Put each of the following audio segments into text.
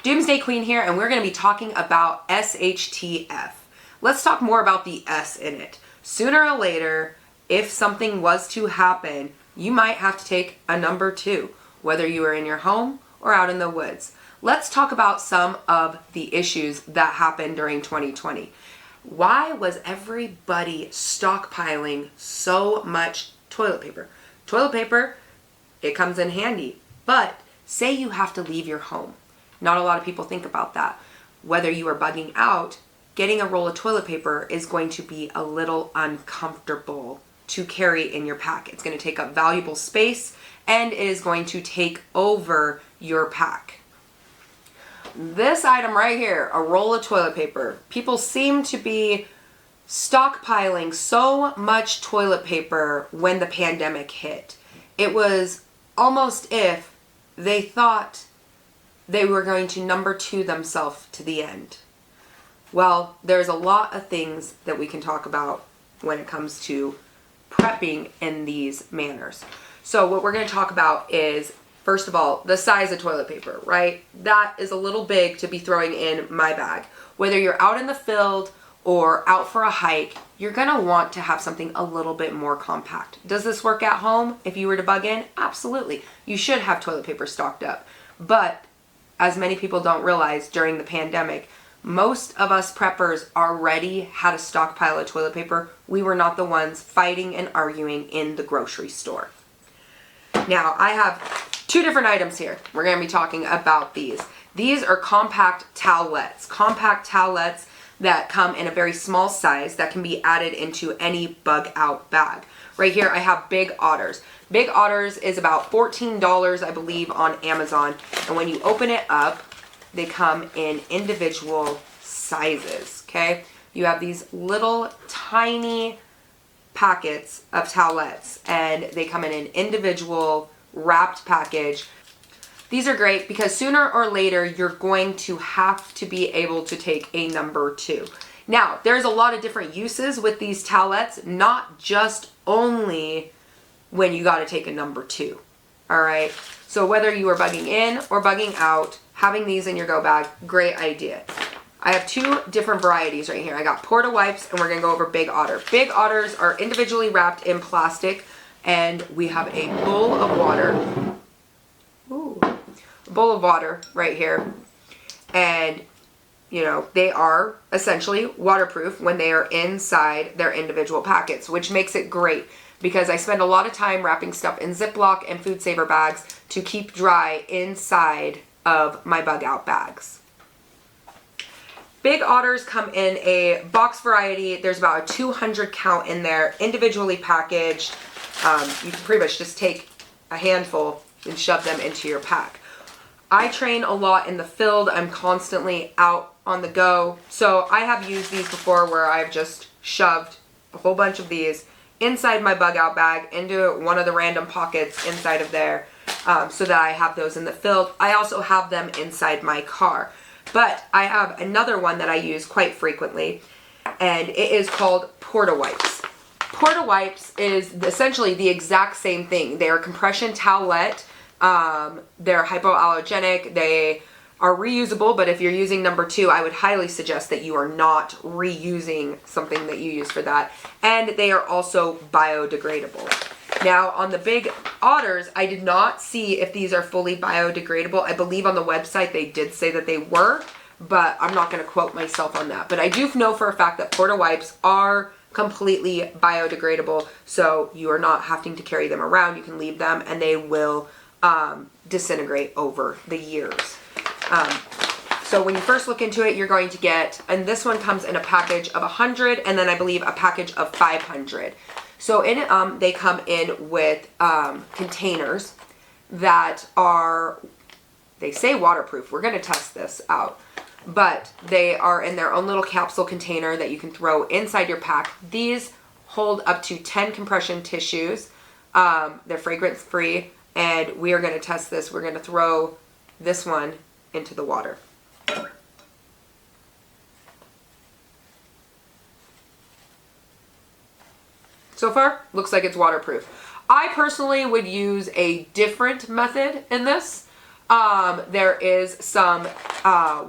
Doomsday Queen here, and we're going to be talking about SHTF. Let's talk more about the S in it. Sooner or later, if something was to happen, you might have to take a number 2, whether you are in your home or out in the woods. Let's talk about some of the issues that happened during 2020. Why was everybody stockpiling so much toilet paper? Toilet paper, it comes in handy, but say you have to leave your home. Not a lot of people think about that. Whether you are bugging out, getting a roll of toilet paper is going to be a little uncomfortable to carry in your pack. It's going to take up valuable space and it is going to take over your pack. This item right here, a roll of toilet paper. People seem to be stockpiling so much toilet paper when the pandemic hit. It was almost if they thought they were going to number 2 themselves to the end. Well, there's a lot of things that we can talk about when it comes to prepping in these manners. So what we're going to talk about is, first of all, the size of toilet paper, right? That is a little big to be throwing in my bag. Whether you're out in the field or out for a hike, you're going to want to have something a little bit more compact. Does this work at home if you were to bug in? Absolutely. You should have toilet paper stocked up. But as many people don't realize, during the pandemic, most of us preppers already had a stockpile of toilet paper. We were not the ones fighting and arguing in the grocery store. Now, I have 2 different items here. We're going to be talking about these. These are compact towelettes. Compact towelettes that come in a very small size that can be added into any bug out bag. Right here, I have Big Otters. Big Otters is about $14, I believe, on Amazon. And when you open it up, they come in individual sizes, okay? You have these little tiny packets of towelettes, and they come in an individual wrapped package. These are great because sooner or later, you're going to have to be able to take a number 2. Now, there's a lot of different uses with these towelettes, not just only when you got to take a number 2. All right. So whether you are bugging in or bugging out, having these in your go bag, great idea. I have 2 different varieties right here. I got Portawipes and we're going to go over Big Otter. Big Otters are individually wrapped in plastic, and we have a bowl of water. Ooh. A bowl of water right here. And you know, they are essentially waterproof when they are inside their individual packets, which makes it great because I spend a lot of time wrapping stuff in Ziploc and food saver bags to keep dry inside of my bug out bags. Big Otters come in a box variety. There's about a 200 count in there, individually packaged. You can pretty much just take a handful and shove them into your pack. I train a lot in the field. I'm constantly out on the go. So I have used these before where I've just shoved a whole bunch of these inside my bug out bag into one of the random pockets inside of there, so that I have those in the field. I also have them inside my car. But I have another one that I use quite frequently, and it is called Portawipes. Portawipes is essentially the exact same thing. They are compression towelette. They're hypoallergenic. They are reusable, but if you're using number 2, I would highly suggest that you are not reusing something that you use for that. And they are also biodegradable. Now, on the Big Otters, I did not see if these are fully biodegradable. I believe on the website they did say that they were, but I'm not going to quote myself on that. But I do know for a fact that Portawipes are completely biodegradable, so you are not having to carry them around. You can leave them and they will disintegrate over the years. So when you first look into it, you're going to get, and this one comes in a package of 100, and then I believe a package of 500. So in it, they come in with containers that are, they say waterproof. We're going to test this out. But they are in their own little capsule container that you can throw inside your pack. These hold up to 10 compression tissues. They're fragrance free, and we are going to test this. We're going to throw this one into the water. So far, looks like it's waterproof. I personally would use a different method in this. There is some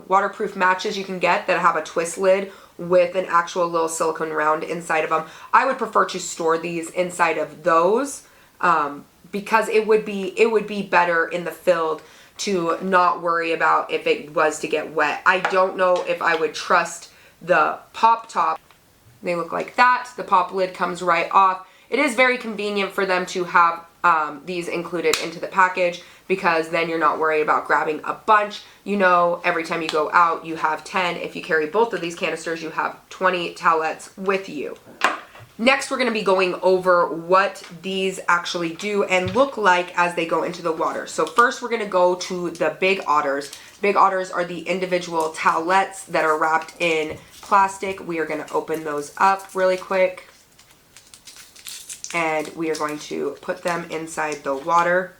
waterproof matches you can get that have a twist lid with an actual little silicone round inside of them. I would prefer to store these inside of those because it would be better in the field to not worry about if it was to get wet. I don't know if I would trust the pop top. They look like that. The pop lid comes right off. It is very convenient for them to have these included into the package because then you're not worried about grabbing a bunch. You know, every time you go out, you have 10. If you carry both of these canisters, you have 20 towelettes with you. Next, we're going to be going over what these actually do and look like as they go into the water. So first, we're going to go to the big otters. Big otters are the individual towelettes that are wrapped in plastic. We are going to open those up really quick. And we are going to put them inside the water.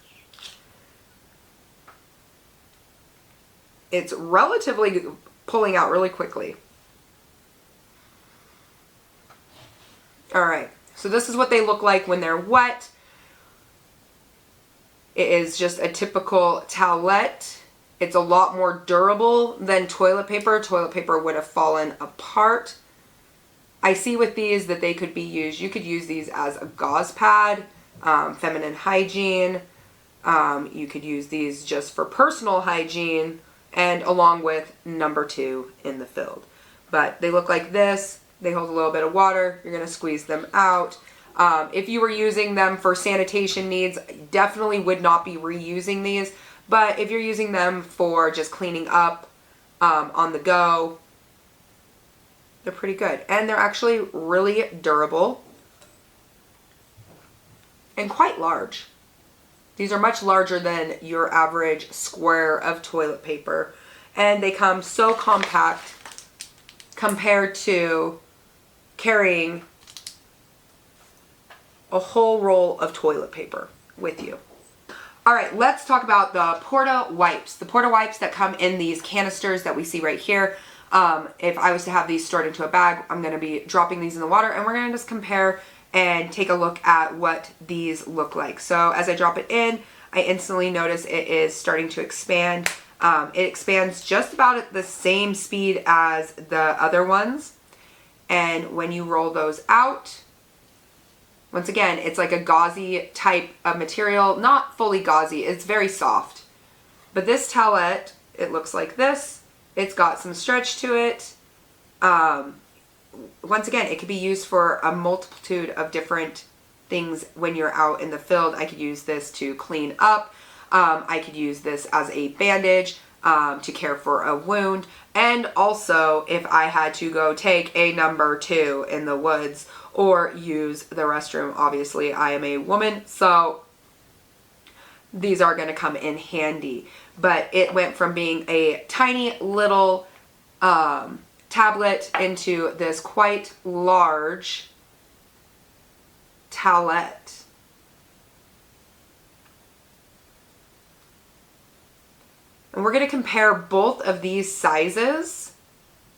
It's relatively pulling out really quickly. Alright, so this is what they look like when they're wet. It is just a typical towelette. It's a lot more durable than toilet paper. Toilet paper would have fallen apart. I see with these that they could be used, you could use these as a gauze pad, feminine hygiene. You could use these just for personal hygiene and along with number 2 in the field. But they look like this. They hold a little bit of water. You're going to squeeze them out. If you were using them for sanitation needs, definitely would not be reusing these. But if you're using them for just cleaning up on the go, they're pretty good. And they're actually really durable and quite large. These are much larger than your average square of toilet paper. And they come so compact compared to carrying a whole roll of toilet paper with you. Alright, let's talk about the Portawipes. The Portawipes that come in these canisters that we see right here. If I was to have these stored into a bag, I'm going to be dropping these in the water and we're going to just compare and take a look at what these look like. So as I drop it in, I instantly notice it is starting to expand. It expands just about at the same speed as the other ones. And when you roll those out, once again, it's like a gauzy type of material. Not fully gauzy, it's very soft. But this towelette, it looks like this. It's got some stretch to it. Once again, it could be used for a multitude of different things when you're out in the field. I could use this to clean up. I could use this as a bandage to care for a wound. And also, if I had to go take a number 2 in the woods or use the restroom, obviously I am a woman, so these are going to come in handy. But it went from being a tiny little tablet into this quite large towelette. And we're going to compare both of these sizes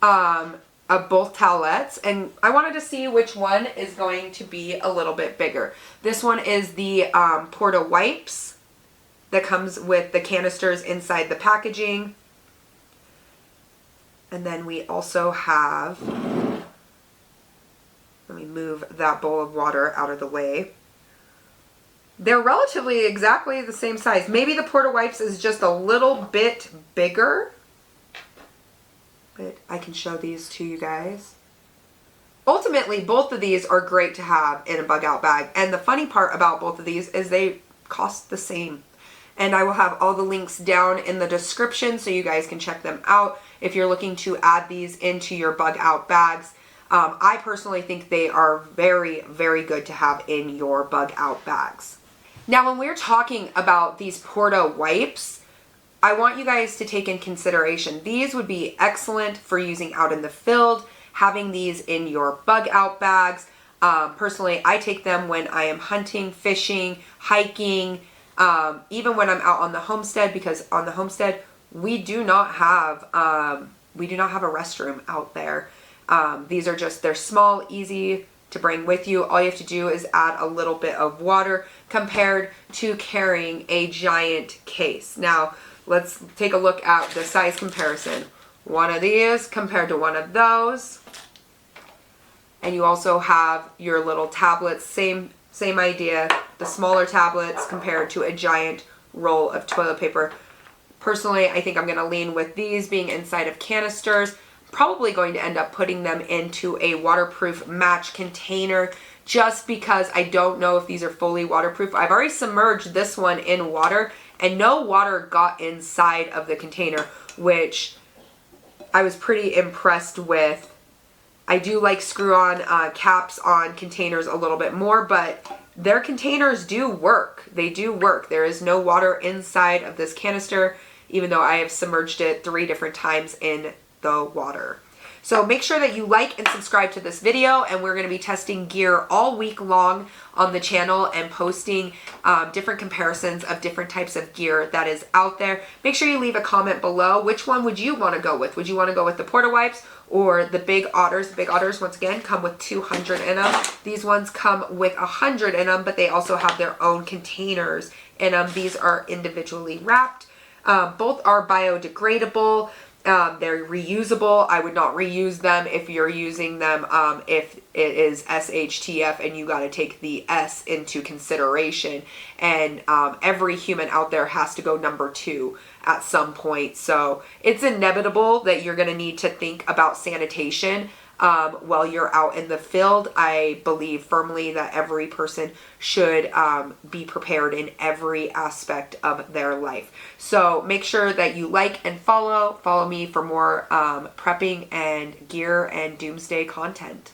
of both towelettes. And I wanted to see which one is going to be a little bit bigger. This one is the Portawipes that comes with the canisters inside the packaging. And then we also have, let me move that bowl of water out of the way. They're relatively exactly the same size. Maybe the Portawipes is just a little bit bigger. But I can show these to you guys. Ultimately, both of these are great to have in a bug out bag. And the funny part about both of these is they cost the same. And I will have all the links down in the description so you guys can check them out if you're looking to add these into your bug out bags. I personally think they are very, very good to have in your bug out bags. Now, when we're talking about these Portawipes, I want you guys to take in consideration, these would be excellent for using out in the field, having these in your bug out bags. Personally, I take them when I am hunting, fishing, hiking, even when I'm out on the homestead, because on the homestead, we do not have a restroom out there. These are just, they're small, easy to bring with you. All you have to do is add a little bit of water compared to carrying a giant case. Now, let's take a look at the size comparison. One of these compared to one of those. And you also have your little tablets, same idea, the smaller tablets compared to a giant roll of toilet paper. Personally, I think I'm going to lean with these being inside of canisters. Probably going to end up putting them into a waterproof match container just because I don't know if these are fully waterproof. I've already submerged this one in water and no water got inside of the container, which I was pretty impressed with. I do like screw-on caps on containers a little bit more, but their containers do work. They do work. There is no water inside of this canister, even though I have submerged it 3 different times in the water. So make sure that you like and subscribe to this video, and we're going to be testing gear all week long on the channel and posting different comparisons of different types of gear that is out there. Make sure you leave a comment below. Which one would you want to go with? Would you want to go with the Portawipes or the Big Otters? The Big Otters, once again, come with 200 in them. These ones come with 100 in them, but they also have their own containers in them. These are individually wrapped. Both are biodegradable. They're reusable. I would not reuse them if you're using them if it is SHTF and you got to take the S into consideration. And every human out there has to go number 2 at some point. So it's inevitable that you're going to need to think about sanitation while you're out in the field. I believe firmly that every person should be prepared in every aspect of their life. So make sure that you like and follow me for more prepping and gear and doomsday content.